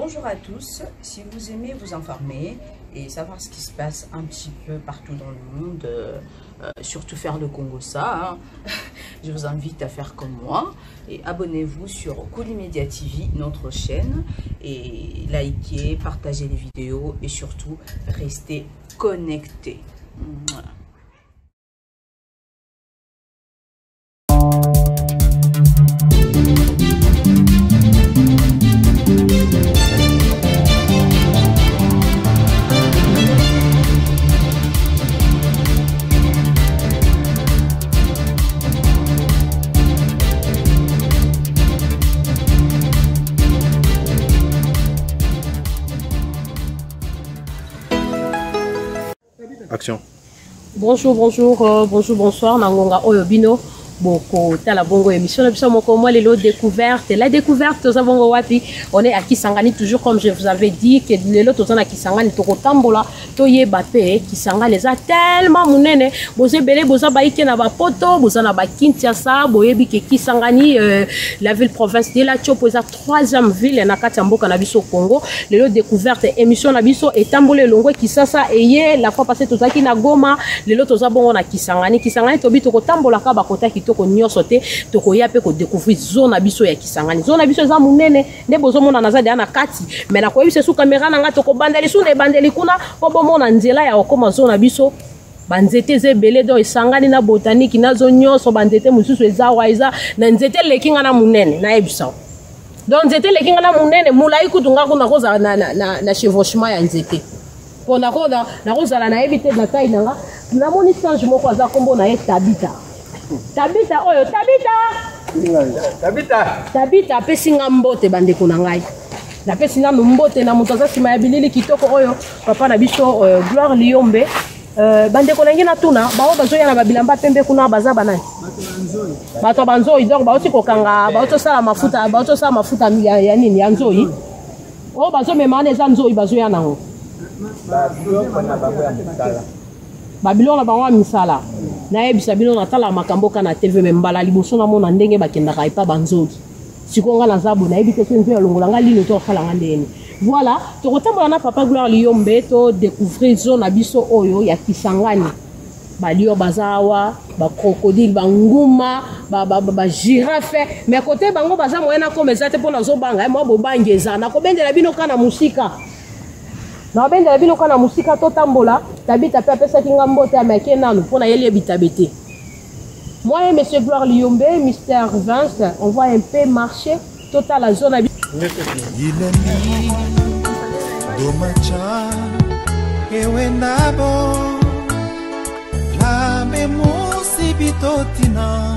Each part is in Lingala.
Bonjour à tous, si vous aimez vous informer et savoir ce qui se passe un petit peu partout dans le monde, surtout faire le Congo ça, hein, je vous invite à faire comme moi et abonnez-vous sur Koulimedia TV, notre chaîne, et likez, partagez les vidéos et surtout restez connectés. Voilà. Action. Bonjour, bonsoir, Nangonga Oyobino. Boko tala bongo émission na biso moko moi lelo découverte. La découverte toza bongo wapi? On est à Kisangani toujours comme je vous avais dit que lelo toza na Kisangani toko tambola to yeba pe Kisangani za tellement munene boze belé boza baike na ba poto boza na ba Kinshasa boyebi ke Kisangani la ville province de la Tchopo za troisième ville na kati mboka na biso Congo. Lelo découverte émission na biso et tambolé longwe Kisasa eye la fois passée tozaki na Goma lelo toza bongo na Kisangani tobi toko tambola ka ba kota toko nyonso te toko ya pe ko découvrir zone biso ya Kisangani zone biso za munene nde bozomona na zadi ana kati mais na koyebisa su caméra na nga toko bandeli su ne bandeli kuna po bomona nzela ya okoma zone biso banzete zebele do esangani na botanique na zo nyonso banzete mususu ezawa eza na nzete lekinga na munene na ebisa donc nzete lekinga na munene mulai kutunga kuna koza na chevauchement ya nzete pona koda na kozala na éviter na taille nanga na moni singe moko aza kombo na ye Tabita oyo Tabita pesi nga mbote bandeko na ngai na pesi na mbote na moto aza sima ya bilili kitoko oyo papa na biso Gloire Liombe bandeko na ngi na tuna bao bazoya na babilamba pembe kuna baza banani bato banzoi donc baoti kokanga bato sala mafuta ya nini ya nzoi o bazo memane za nzoi bazoya nango Babylon na bango misala na yebisa bino na tala makambo kana TV membala liboso na mona ndenge bakendaka epa banzoki sikonga na zabu na yebite senzo ya longola nga lino to kala ngandeni voilà to kotambola na papa Gloire Liombe to découvrir zone na biso oyo ya Kisangani balio bazawa ba crocodile banguma ba girafe mais côté bango baza moyena comme ezate pona zo banga mo bobangeza na ko bendela bino kana musika na bendela bino kana musika to tambola Tabita pe apesa kinga mbote ameke nanu pona yeli bitabete. Moi et monsieur Gloire Liombe, Mystère Vince, on va un peu marcher total la zone Ileni domacha ewe nabo la memusi bitotina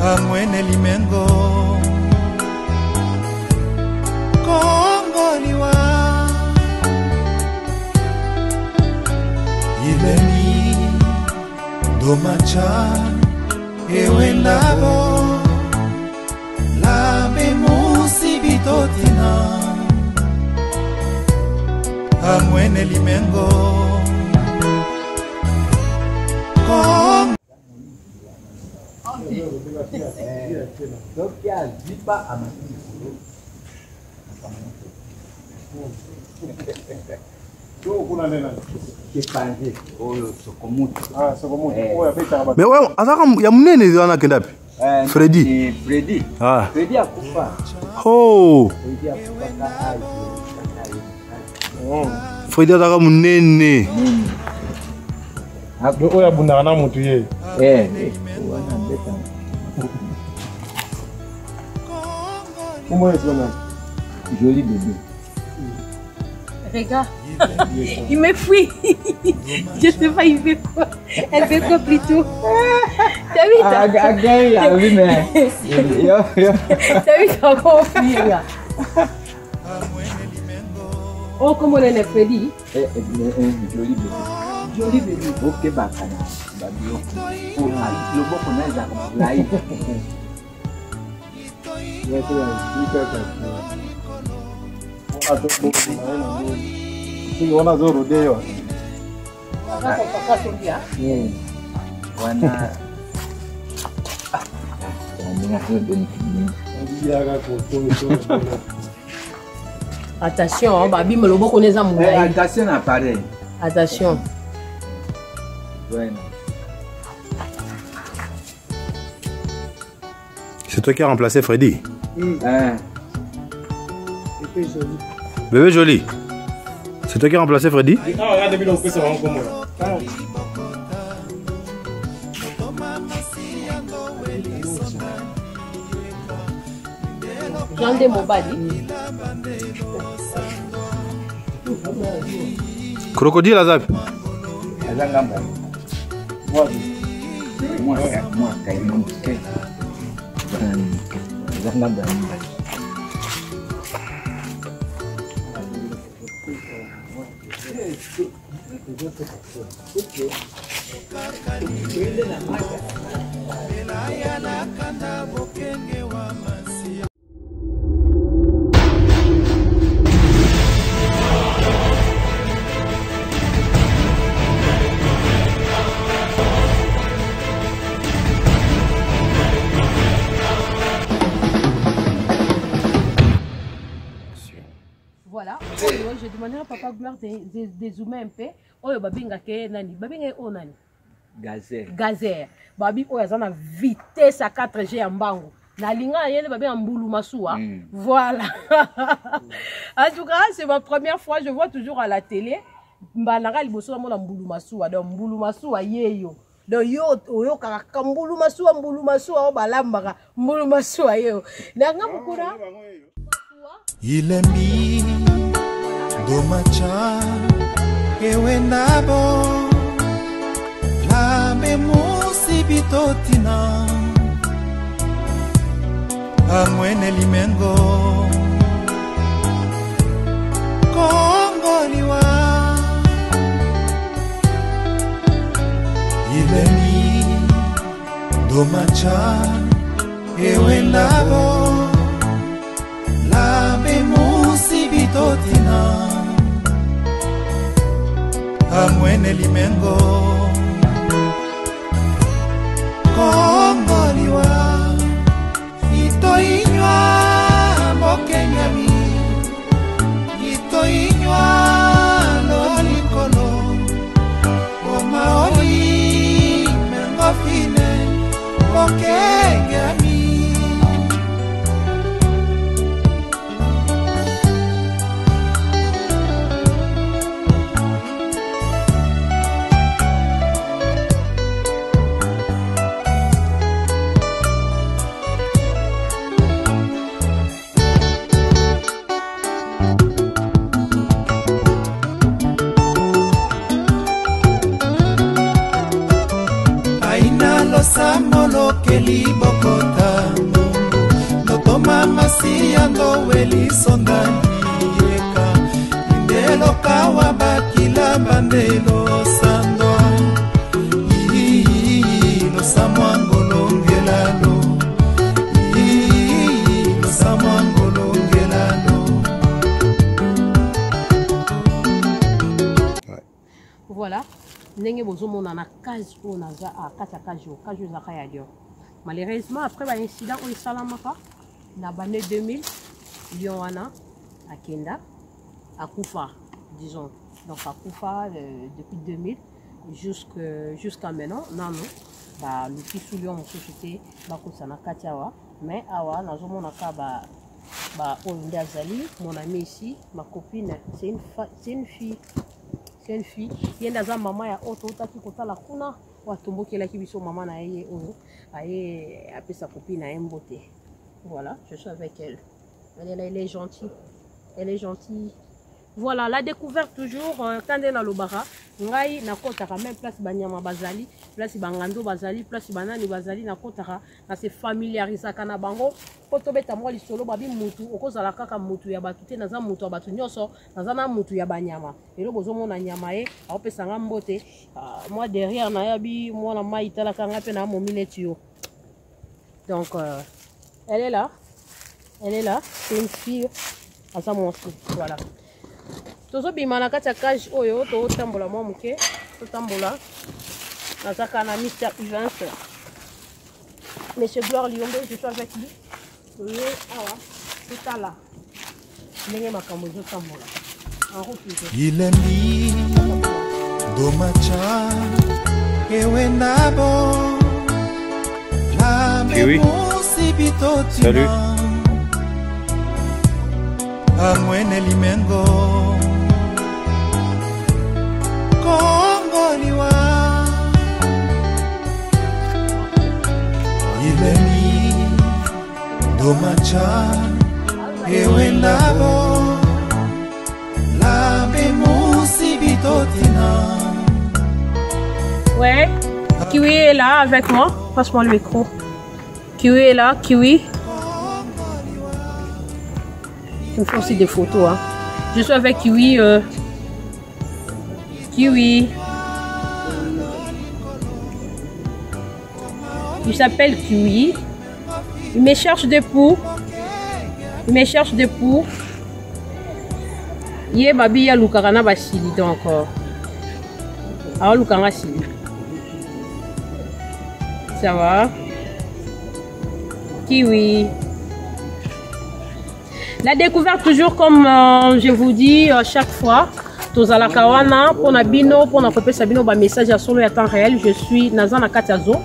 amwene limengo kongoliwa Ileni domacha ewe nabo la bemusi bitotina amwene limengo Mais ouais, attends, ya munene wana kenda pi? Freddy. Freddy. Ah. Freddy akufa. Oh. Freddy ataka munene. Oyo abundaka na mutu ye. Wana mbeta. Comment est-ce qu'on a? Joli bébé. Regarde, il me fuit. Je sais pas, il fait quoi. Elle fait quoi plutôt? T'as vu T'as vu comment on fuit là? Oh, comment elle est Freddy? Joli bébé. Joli bébé. Ok, bakana. Babio. Le beau connaît la live. Wana zoro deo. Wana Attention, babi me lo boko neza mouai. Attention à pareil. Attention. Bueno. C'est toi qui as remplacé Freddy. Bébé joli. Bébé joli. C'est toi qui as remplacé Freddy. Ah, regarde, depuis le c'est vraiment comme moi. Jean de Mobali. Crocodile Azab. Moi, Voilà, je demandais à Papa Gloire de zoomer un peu. Oyo babinga ke nani? Babinga o nani? Gazer. Gazer. Babi oyo azana vitesse à 4G en bango. Na linga yele babi en boulou massoua. Voilà. En tout cas, c'est ma première fois, je vois toujours à la télé. Mbananga liboso na mona boulou massoua. Donc boulou massoua yeyo. Donc yo oyo kaka boulou massoua o balambaka boulou massoua yeyo. Nanga mukura. Ilembi domacha ewe nabo labe musibitotina amwene limengo kongoliwa Ilembi domacha ewe nabo labe musibitotina amwene limengo kongoliwa itoinywa mokengami itoinywa lolikolo omaoli mengofine mokengami Samolo kelibokota Notoma masia ndo weli sondani yeka Ndelo kawa bakila bandelo sandwa Ilo samwangolo ngelalo Ilo samwangolo ngelalo. Voilà. Ndenge bozomona na cage o naza a kata cage za ya dio. Malheureusement après ba incident o salamaka na bane 2000 lion wana akenda akufa disons. Donc akufa depuis 2000 jusqu'à maintenant non ba luki sous lion société ba ko sana katiawa mais awa nazomona ka ba o ndazali mon ami ici ma copine c'est une fille. C'est une fille. Il y a une maman ya auto qui kota la kuna wa tombo qui la kibiso maman na yeye oyo aye appelle sa copine à beauté. Voilà, je suis avec elle. Elle est gentille. Elle est gentille. Voilà, la découverte toujours quand elle est dans le bara. Ngai na kotaka même place banyama bazali, place bangando bazali, place banani bazali na kotaka na se familiariser kana bango. Poto beta mo li solo babi mutu okozala kaka mutu ya batu te naza mutu ya batu nyoso naza na mutu ya banyama. Elo bozomo na nyama e aopesa nga mbote. Moi derrière na yabi moi na mai tala kanga pe na mo minetio. Donc elle est là. Elle est là, c'est une fille à sa montre. Voilà. Tozo bimana kati ya cage oyo to tambola mo muke to tambola nazaka na Mr. Evans Monsieur Gloire Liombe, je suis avec lui. Ilembi domacha ewe nabo la memusi bitotina amwene limengo kongoliwa Ilembi domacha ewe nabo Ouais, Kiwi est là avec moi. Passe-moi le micro. Kiwi est là, Kiwi. Je me fais aussi des photos. Hein. Je suis avec Kiwi. Kiwi. Il s'appelle Kiwi. Il me cherche des poux. Il me cherche des poux. Yé babi ya lukakana basili donc awa lukanga sili ça va Kiwi la découverte toujours comme je vous dis chaque fois tozala kawana pona bino pona kopesa bino ba message ya solo ya temps réel je suis nazana katazo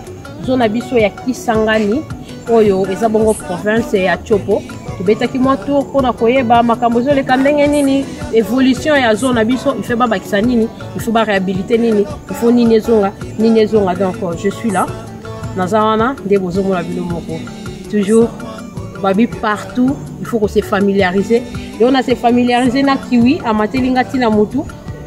zona biso ya Kisangani oyo eza bongo province ya Chopo tubetaki mwa tour pona koyeba makambo zoleka ndenge nini évolution ya zone biso il fait ba bakisa nini il faut ba réhabiliter nini il faut nini zonga donc je suis là nazawana nde bozomo la bino moko toujours babi partout il faut qu'on se familiariser et on a se familiariser na Kiwi amatelinga tina mutu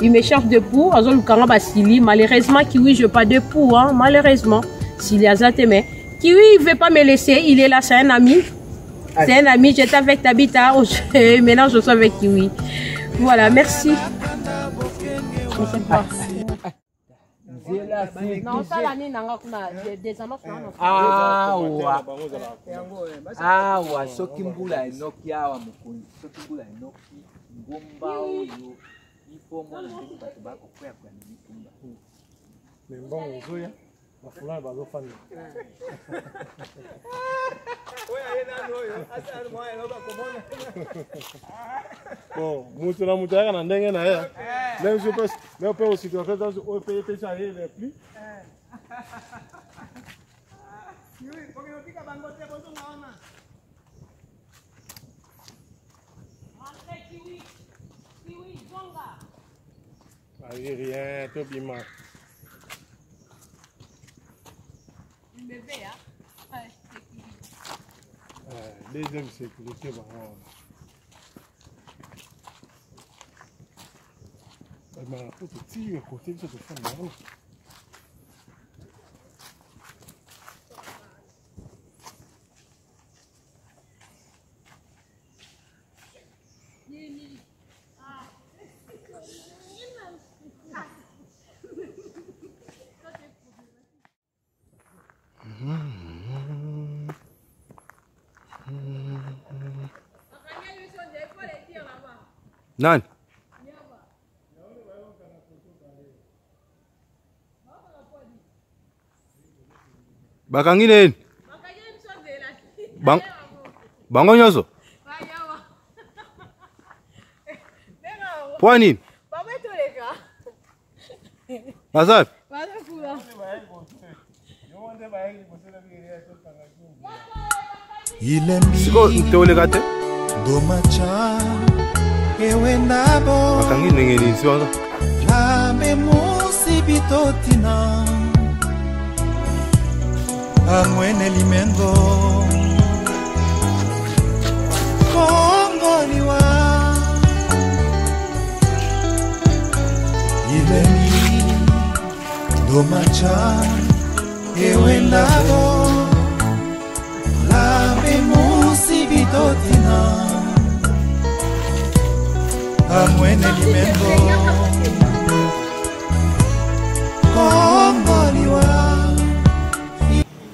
il me cherche de pour azolukanga basili malheureusement Kiwi je pas de pour hein malheureusement s'il y a zate mais Kiwi il veut pas me laisser il est là c'est un ami. C'est un ami, j'étais avec Tabita, maintenant je suis avec Kiwi. Voilà, merci. Non, ça l'année, des annonces. Ah, ouais, ce qui me boule à Nokia, ce qui me boule à Nokia, Gomba, il faut moi le tabac au frère. Mais bon, on fulani bazofanya bon mutu na mutu na ndenge na ye même je pense mais on peut aussi faire ça on peut payer ça les plus rien tout bien. Bébé, hein? Deuxième sécurité, faut que tu tires à côté de cette femme. Nani? Bakangi nini? Bango nyoso? Pwa nini? Nasab? Siko mteole kate? Domacha ewe nabo Bakangi nenge nini siwanga? Lame musi bitotina Amwene limengo Kongoliwa Ilemi Domacha ewe nabo Lame musi bitotina Amwene limengo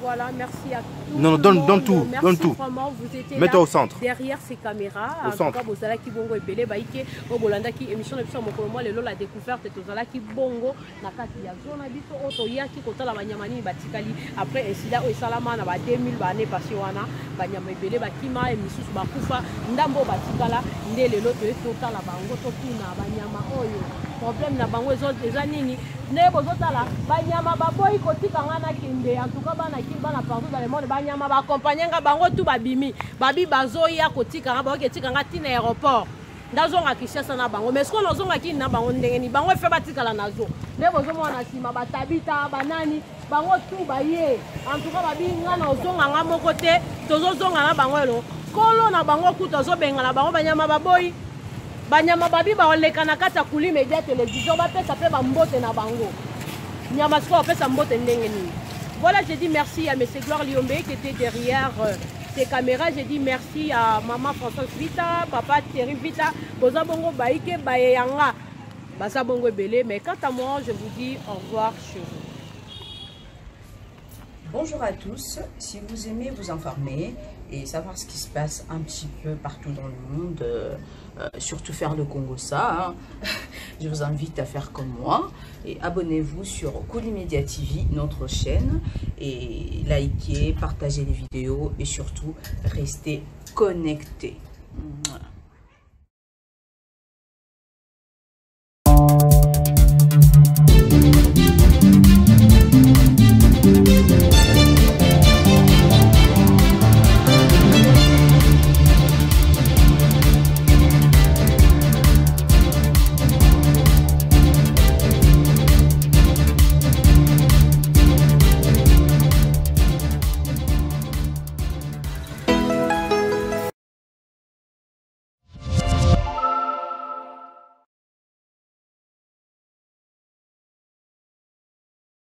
Voilà, merci à tout Non, le donne monde. tout, Merci donne tout. Vraiment, vous étiez Mets-toi là, au centre. derrière ces caméras. Au centre. En tout cas, vous allez qui bongo ebele baike au bolanda qui émission de biso mokolo moi lelo la découverte tous allez qui bongo na kati ya zona biso auto ya ki kotala banyamani batikali après incident o salama na ba 2000 ba année passé wana banyama ebele bakima emisusu bakufa ndambo batikala nde lelo to totala bango to kuna banyama oyo problème na bango eza nini ne bozotala banyama baboyi kotika ngana kinde en tout cas bana partout dans le monde banyama ba accompagner nga bango tout babimi babi bazoya kotika nga baoke tika nga tina aéroport ndazonga kishasa na bango mais ce qu'on ozonga ki na bango ndenge ni bango fe batikala nazo ne bozomona sima batabita banani bango tout baye en tout cas babi nga na ozonga nga moko te tozozonga na bango elo kolo na bango ku tozobenga na bango banyama baboyi banyama babi baoleka na kati ya kuli media télévision bapesa pe bambote na bango nyama siko bapesa mbote ndenge nini. Voilà, j'ai dit merci à M. Gloire Liombe qui était derrière ces caméras. J'ai dit merci à maman Françoise Vita, papa Thierry Vita, Boza Bongo Baïke, Bayanga, Baza Bongo Belé. Mais quant à moi, je vous dis au revoir chez vous. Bonjour à tous, si vous aimez vous informer et savoir ce qui se passe un petit peu partout dans le monde, surtout faire le Congo ça, je vous invite à faire comme moi et abonnez-vous sur Koulimedia TV, notre chaîne, et likez, partagez les vidéos et surtout restez connectés. Voilà.